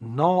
9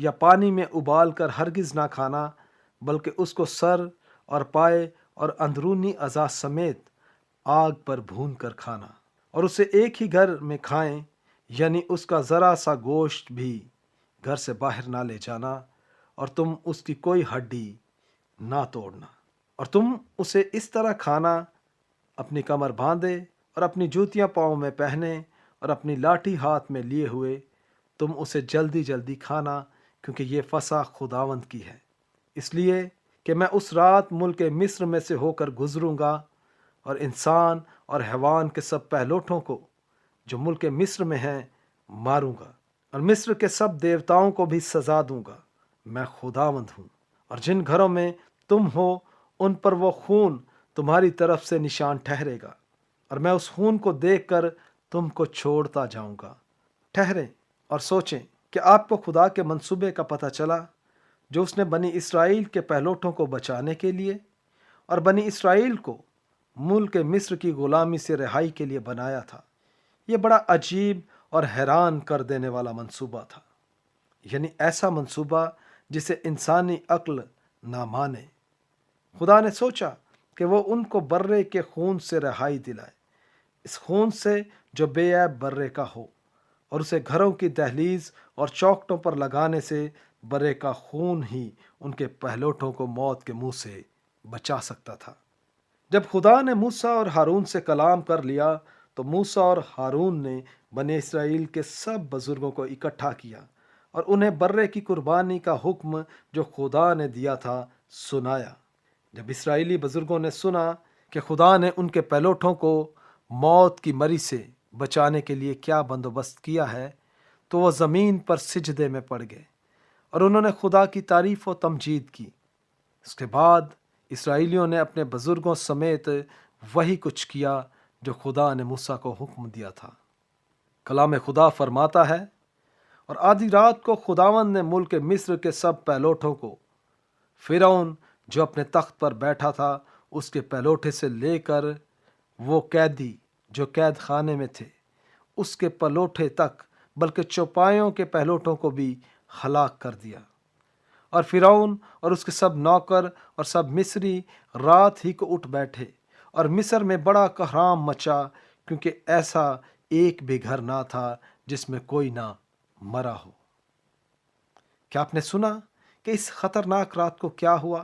یا پانی میں ابال کر ہرگز نہ کھانا، بلکہ اس کو سر اور پائے اور اندرونی اعضاء سمیت آگ پر بھون کر کھانا، اور اسے ایک ہی گھر میں کھائیں، یعنی اس کا ذرا سا گوشت بھی گھر سے باہر نہ لے جانا، اور تم اس کی کوئی ہڈی نہ توڑنا، اور تم اسے اس طرح کھانا، اپنی کمر باندھے اور اپنی جوتیاں پاؤں میں پہنے اور اپنی لاٹھی ہاتھ میں لیے ہوئے تم اسے جلدی جلدی کھانا، کیونکہ یہ فسح خداوند کی ہے، اس لیے کہ میں اس رات ملک مصر میں سے ہو کر گزروں گا، اور انسان اور حیوان کے سب پہلوٹوں کو جو ملک مصر میں ہیں ماروں گا، اور مصر کے سب دیوتاؤں کو بھی سزا دوں گا۔ میں خداوند ہوں، اور جن گھروں میں تم ہو ان پر وہ خون تمہاری طرف سے نشان ٹھہرے گا، اور میں اس خون کو دیکھ کر تم کو چھوڑتا جاؤں گا۔ ٹھہریں اور سوچیں کہ آپ کو خدا کے منصوبے کا پتہ چلا جو اس نے بنی اسرائیل کے پہلوٹوں کو بچانے کے لیے اور بنی اسرائیل کو ملک مصر کی غلامی سے رہائی کے لیے بنایا تھا۔ یہ بڑا عجیب اور حیران کر دینے والا منصوبہ تھا، یعنی ایسا منصوبہ جسے انسانی عقل نہ مانے۔ خدا نے سوچا کہ وہ ان کو برے کے خون سے رہائی دلائے، اس خون سے جو بے عیب برے کا ہو، اور اسے گھروں کی دہلیز اور چوکھٹوں پر لگانے سے برے کا خون ہی ان کے پہلوٹوں کو موت کے منہ سے بچا سکتا تھا۔ جب خدا نے موسیٰ اور ہارون سے کلام کر لیا تو موسیٰ اور ہارون نے بنی اسرائیل کے سب بزرگوں کو اکٹھا کیا اور انہیں برے کی قربانی کا حکم جو خدا نے دیا تھا سنایا۔ جب اسرائیلی بزرگوں نے سنا کہ خدا نے ان کے پہلوٹوں کو موت کی مری سے بچانے کے لیے کیا بندوبست کیا ہے تو وہ زمین پر سجدے میں پڑ گئے اور انہوں نے خدا کی تعریف و تمجید کی۔ اس کے بعد اسرائیلیوں نے اپنے بزرگوں سمیت وہی کچھ کیا جو خدا نے موسیٰ کو حکم دیا تھا۔ کلام خدا فرماتا ہے، اور آدھی رات کو خداوند نے ملک مصر کے سب پہلوٹوں کو، فرعون جو اپنے تخت پر بیٹھا تھا اس کے پہلوٹے سے لے کر وہ قیدی جو قید خانے میں تھے اس کے پہلوٹے تک، بلکہ چوپایوں کے پہلوٹوں کو بھی ہلاک کر دیا۔ اور فرعون اور اس کے سب نوکر اور سب مصری رات ہی کو اٹھ بیٹھے، اور مصر میں بڑا کہرام مچا، کیونکہ ایسا ایک بھی گھر نہ تھا جس میں کوئی نہ مرا ہو۔ کیا آپ نے سنا کہ اس خطرناک رات کو کیا ہوا؟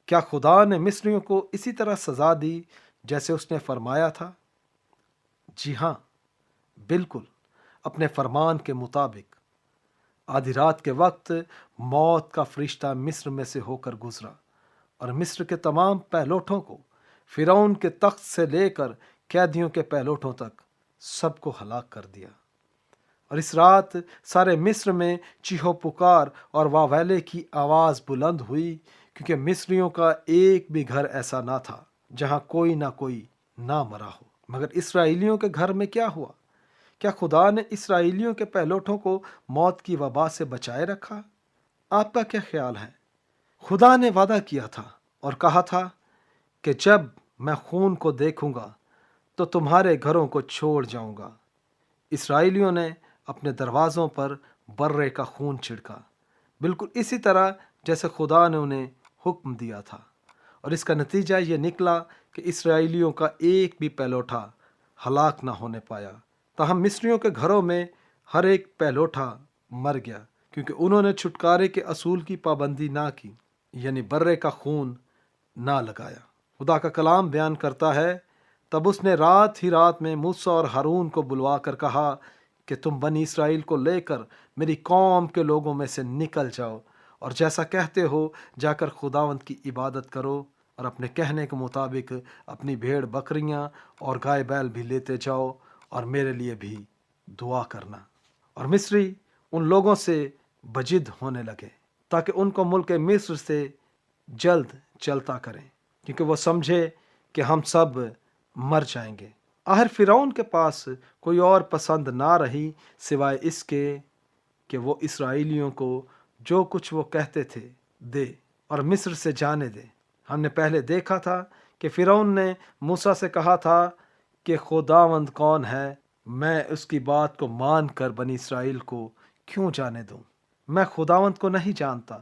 کیا خدا نے مصریوں کو اسی طرح سزا دی جیسے اس نے فرمایا تھا؟ جی ہاں، بالکل اپنے فرمان کے مطابق۔ آدھی رات کے وقت موت کا فرشتہ مصر میں سے ہو کر گزرا اور مصر کے تمام پہلوٹوں کو، فرعون کے تخت سے لے کر قیدیوں کے پہلوٹوں تک، سب کو ہلاک کر دیا۔ اور اس رات سارے مصر میں چیخو پکار اور واویلے کی آواز بلند ہوئی، کیونکہ مصریوں کا ایک بھی گھر ایسا نہ تھا جہاں کوئی نہ مرا ہو۔ مگر اسرائیلیوں کے گھر میں کیا ہوا؟ کیا خدا نے اسرائیلیوں کے پہلوٹوں کو موت کی وبا سے بچائے رکھا؟ آپ کا کیا خیال ہے؟ خدا نے وعدہ کیا تھا اور کہا تھا کہ جب میں خون کو دیکھوں گا تو تمہارے گھروں کو چھوڑ جاؤں گا۔ اسرائیلیوں نے اپنے دروازوں پر برے کا خون چھڑکا، بالکل اسی طرح جیسے خدا نے انہیں حکم دیا تھا، اور اس کا نتیجہ یہ نکلا کہ اسرائیلیوں کا ایک بھی پہلوٹا ہلاک نہ ہونے پایا، تاہم مصریوں کے گھروں میں ہر ایک پہلوٹا مر گیا، کیونکہ انہوں نے چھٹکارے کے اصول کی پابندی نہ کی، یعنی برے کا خون نہ لگایا۔ خدا کا کلام بیان کرتا ہے، تب اس نے رات ہی رات میں موسیٰ اور ہارون کو بلوا کر کہا کہ تم بنی اسرائیل کو لے کر میری قوم کے لوگوں میں سے نکل جاؤ، اور جیسا کہتے ہو جا کر خداوند کی عبادت کرو، اور اپنے کہنے کے مطابق اپنی بھیڑ بکریاں اور گائے بیل بھی لیتے جاؤ، اور میرے لیے بھی دعا کرنا۔ اور مصری ان لوگوں سے بجد ہونے لگے تاکہ ان کو ملک مصر سے جلد چلتا کریں، کیونکہ وہ سمجھے کہ ہم سب مر جائیں گے۔ آخر فرعون کے پاس کوئی اور پسند نہ رہی سوائے اس کے کہ وہ اسرائیلیوں کو جو کچھ وہ کہتے تھے دے اور مصر سے جانے دے۔ ہم نے پہلے دیکھا تھا کہ فرعون نے موسیٰ سے کہا تھا کہ خداوند کون ہے، میں اس کی بات کو مان کر بنی اسرائیل کو کیوں جانے دوں؟ میں خداوند کو نہیں جانتا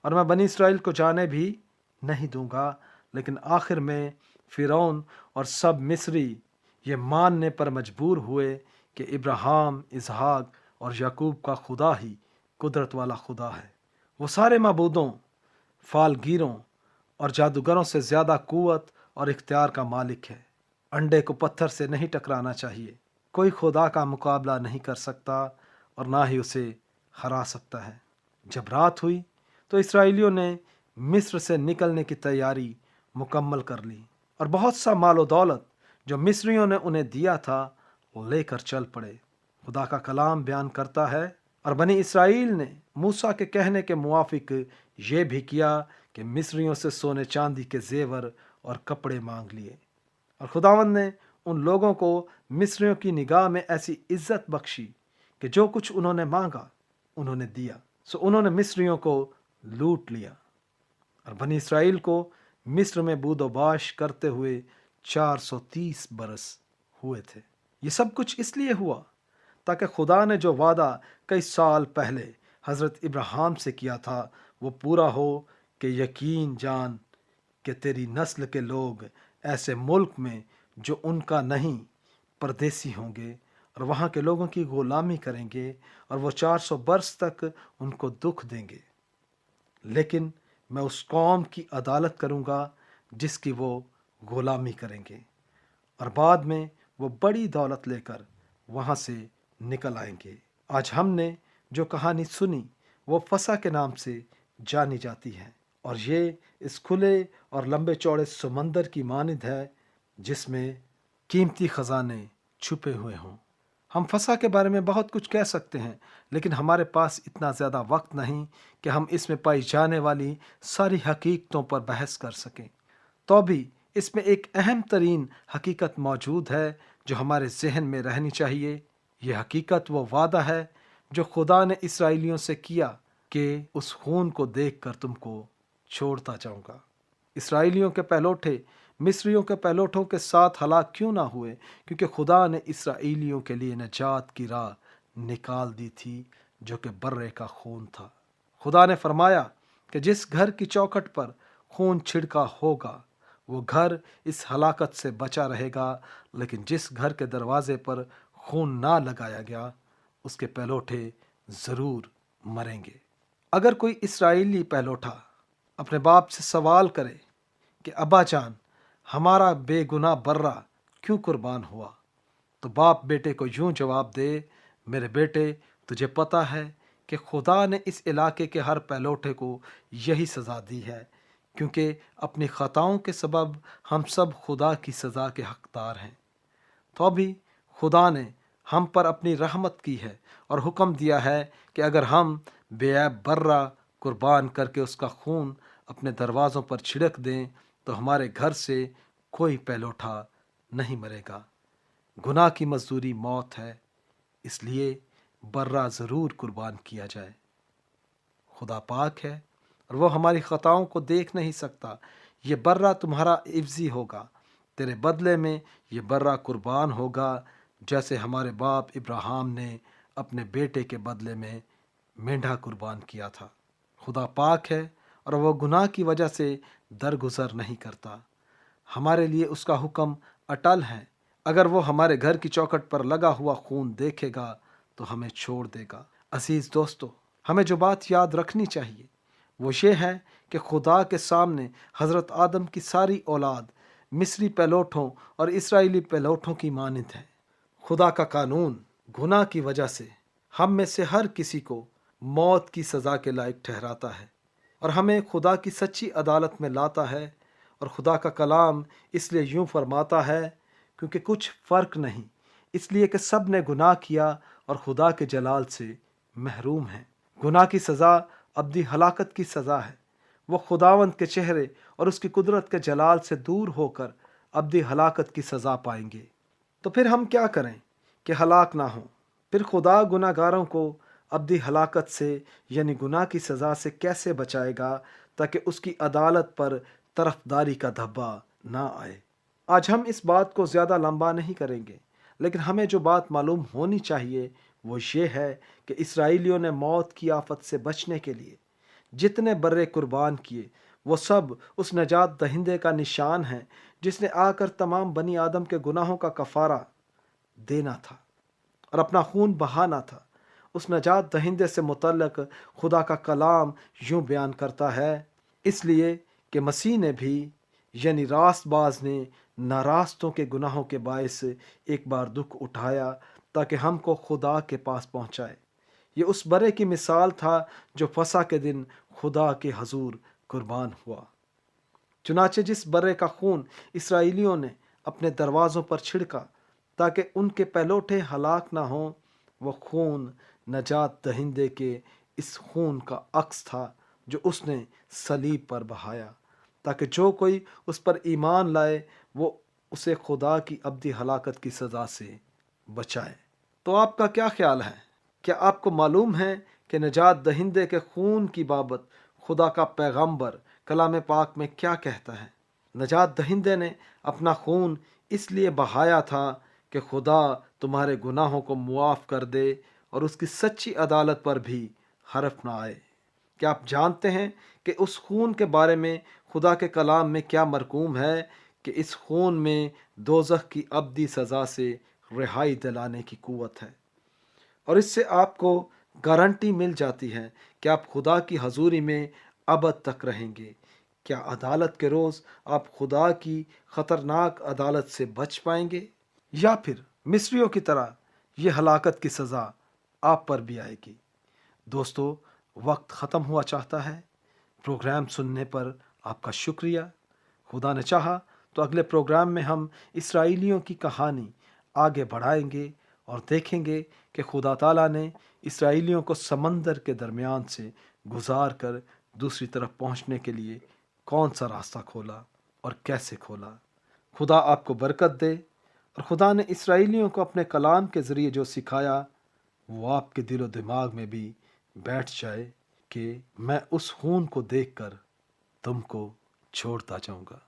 اور میں بنی اسرائیل کو جانے بھی نہیں دوں گا۔ لیکن آخر میں فرعون اور سب مصری یہ ماننے پر مجبور ہوئے کہ ابراہیم، اسحاق اور یعقوب کا خدا ہی قدرت والا خدا ہے۔ وہ سارے معبودوں، فالگیروں اور جادوگروں سے زیادہ قوت اور اختیار کا مالک ہے۔ انڈے کو پتھر سے نہیں ٹکرانا چاہیے۔ کوئی خدا کا مقابلہ نہیں کر سکتا اور نہ ہی اسے ہرا سکتا ہے۔ جب رات ہوئی تو اسرائیلیوں نے مصر سے نکلنے کی تیاری مکمل کر لی اور بہت سا مال و دولت جو مصریوں نے انہیں دیا تھا لے کر چل پڑے۔ خدا کا کلام بیان کرتا ہے، اور بنی اسرائیل نے موسیٰ کے کہنے کے موافق یہ بھی کیا کہ مصریوں سے سونے چاندی کے زیور اور کپڑے مانگ لیے، اور خداوند نے ان لوگوں کو مصریوں کی نگاہ میں ایسی عزت بخشی کہ جو کچھ انہوں نے مانگا انہوں نے دیا۔ سو انہوں نے مصریوں کو لوٹ لیا، اور بنی اسرائیل کو مصر میں بود و باش کرتے ہوئے 430 برس ہوئے تھے۔ یہ سب کچھ اس لیے ہوا تاکہ خدا نے جو وعدہ کئی سال پہلے حضرت ابراہیم سے کیا تھا وہ پورا ہو، کہ یقین جان کہ تیری نسل کے لوگ ایسے ملک میں جو ان کا نہیں پردیسی ہوں گے، اور وہاں کے لوگوں کی غلامی کریں گے، اور وہ 400 برس تک ان کو دکھ دیں گے۔ لیکن میں اس قوم کی عدالت کروں گا جس کی وہ غلامی کریں گے، اور بعد میں وہ بڑی دولت لے کر وہاں سے نکل آئیں گے۔ آج ہم نے جو کہانی سنی وہ فسح کے نام سے جانی جاتی ہے، اور یہ اس کھلے اور لمبے چوڑے سمندر کی مانند ہے جس میں قیمتی خزانے چھپے ہوئے ہوں۔ ہم فسح کے بارے میں بہت کچھ کہہ سکتے ہیں، لیکن ہمارے پاس اتنا زیادہ وقت نہیں کہ ہم اس میں پائی جانے والی ساری حقیقتوں پر بحث کر سکیں۔ تو بھی اس میں ایک اہم ترین حقیقت موجود ہے جو ہمارے ذہن میں رہنی چاہیے۔ یہ حقیقت وہ وعدہ ہے جو خدا نے اسرائیلیوں سے کیا کہ اس خون کو دیکھ کر تم کو چھوڑتا جاؤں گا۔ اسرائیلیوں کے پہلوٹے مصریوں کے پہلوٹوں کے ساتھ ہلاک کیوں نہ ہوئے؟ کیونکہ خدا نے اسرائیلیوں کے لیے نجات کی راہ نکال دی تھی جو کہ برے کا خون تھا۔ خدا نے فرمایا کہ جس گھر کی چوکھٹ پر خون چھڑکا ہوگا وہ گھر اس ہلاکت سے بچا رہے گا، لیکن جس گھر کے دروازے پر خون نہ لگایا گیا اس کے پہلوٹے ضرور مریں گے۔ اگر کوئی اسرائیلی پہلوٹا اپنے باپ سے سوال کرے کہ ابا جان ہمارا بے گناہ برہ کیوں قربان ہوا، تو باپ بیٹے کو یوں جواب دے، میرے بیٹے تجھے پتہ ہے کہ خدا نے اس علاقے کے ہر پہلوٹے کو یہی سزا دی ہے، کیونکہ اپنی خطاؤں کے سبب ہم سب خدا کی سزا کے حقدار ہیں۔ تو ابھی خدا نے ہم پر اپنی رحمت کی ہے اور حکم دیا ہے کہ اگر ہم بے عیب برہ قربان کر کے اس کا خون اپنے دروازوں پر چھڑک دیں تو ہمارے گھر سے کوئی پہلوٹا نہیں مرے گا۔ گناہ کی مزدوری موت ہے، اس لیے برہ ضرور قربان کیا جائے۔ خدا پاک ہے اور وہ ہماری خطاؤں کو دیکھ نہیں سکتا۔ یہ برہ تمہارا عوضی ہوگا، تیرے بدلے میں یہ برہ قربان ہوگا، جیسے ہمارے باپ ابراہیم نے اپنے بیٹے کے بدلے میں مینڈھا قربان کیا تھا۔ خدا پاک ہے اور وہ گناہ کی وجہ سے درگزر نہیں کرتا۔ ہمارے لیے اس کا حکم اٹل ہے۔ اگر وہ ہمارے گھر کی چوکھٹ پر لگا ہوا خون دیکھے گا تو ہمیں چھوڑ دے گا۔ عزیز دوستو، ہمیں جو بات یاد رکھنی چاہیے وہ یہ ہے کہ خدا کے سامنے حضرت آدم کی ساری اولاد مصری پہلوٹوں اور اسرائیلی پہلوٹوں کی مانند ہے۔ خدا کا قانون گناہ کی وجہ سے ہم میں سے ہر کسی کو موت کی سزا کے لائق ٹھہراتا ہے اور ہمیں خدا کی سچی عدالت میں لاتا ہے۔ اور خدا کا کلام اس لیے یوں فرماتا ہے کیونکہ کچھ فرق نہیں، اس لیے کہ سب نے گناہ کیا اور خدا کے جلال سے محروم ہیں۔ گناہ کی سزا ابدی ہلاکت کی سزا ہے۔ وہ خداوند کے چہرے اور اس کی قدرت کے جلال سے دور ہو کر ابدی ہلاکت کی سزا پائیں گے۔ تو پھر ہم کیا کریں کہ ہلاک نہ ہوں؟ پھر خدا گناہ گاروں کو ابدی ہلاکت سے یعنی گناہ کی سزا سے کیسے بچائے گا تاکہ اس کی عدالت پر طرفداری کا دھبا نہ آئے؟ آج ہم اس بات کو زیادہ لمبا نہیں کریں گے، لیکن ہمیں جو بات معلوم ہونی چاہیے وہ یہ ہے کہ اسرائیلیوں نے موت کی آفت سے بچنے کے لیے جتنے برے قربان کیے وہ سب اس نجات دہندے کا نشان ہیں جس نے آ کر تمام بنی آدم کے گناہوں کا کفارہ دینا تھا اور اپنا خون بہانا تھا۔ اس نجات دہندے سے متعلق خدا کا کلام یوں بیان کرتا ہے، اس لیے کہ مسیح نے بھی یعنی راست باز نے ناراستوں کے گناہوں کے باعث ایک بار دکھ اٹھایا تاکہ ہم کو خدا کے پاس پہنچائے۔ یہ اس برے کی مثال تھا جو فسح کے دن خدا کے حضور قربان ہوا۔ چنانچہ جس برے کا خون اسرائیلیوں نے اپنے دروازوں پر چھڑکا تاکہ ان کے پہلوٹے ہلاک نہ ہوں، وہ خون نجات دہندے کے اس خون کا عکس تھا جو اس نے صلیب پر بہایا تاکہ جو کوئی اس پر ایمان لائے وہ اسے خدا کی ابدی ہلاکت کی سزا سے بچائے۔ تو آپ کا کیا خیال ہے؟ کیا آپ کو معلوم ہے کہ نجات دہندے کے خون کی بابت خدا کا پیغمبر کلام پاک میں کیا کہتا ہے؟ نجات دہندے نے اپنا خون اس لیے بہایا تھا کہ خدا تمہارے گناہوں کو معاف کر دے اور اس کی سچی عدالت پر بھی حرف نہ آئے۔ کیا آپ جانتے ہیں کہ اس خون کے بارے میں خدا کے کلام میں کیا مرقوم ہے کہ اس خون میں دوزخ کی ابدی سزا سے رہائی دلانے کی قوت ہے، اور اس سے آپ کو گارنٹی مل جاتی ہے کہ آپ خدا کی حضوری میں ابد تک رہیں گے۔ کیا عدالت کے روز آپ خدا کی خطرناک عدالت سے بچ پائیں گے، یا پھر مصریوں کی طرح یہ ہلاکت کی سزا آپ پر بھی آئے گی؟ دوستو، وقت ختم ہوا چاہتا ہے۔ پروگرام سننے پر آپ کا شکریہ۔ خدا نے چاہا تو اگلے پروگرام میں ہم اسرائیلیوں کی کہانی آگے بڑھائیں گے اور دیکھیں گے کہ خدا تعالیٰ نے اسرائیلیوں کو سمندر کے درمیان سے گزار کر دوسری طرف پہنچنے کے لیے کون سا راستہ کھولا اور کیسے کھولا۔ خدا آپ کو برکت دے، اور خدا نے اسرائیلیوں کو اپنے کلام کے ذریعے جو سکھایا وہ آپ کے دل و دماغ میں بھی بیٹھ جائے کہ میں اس خون کو دیکھ کر تم کو چھوڑتا جاؤں گا۔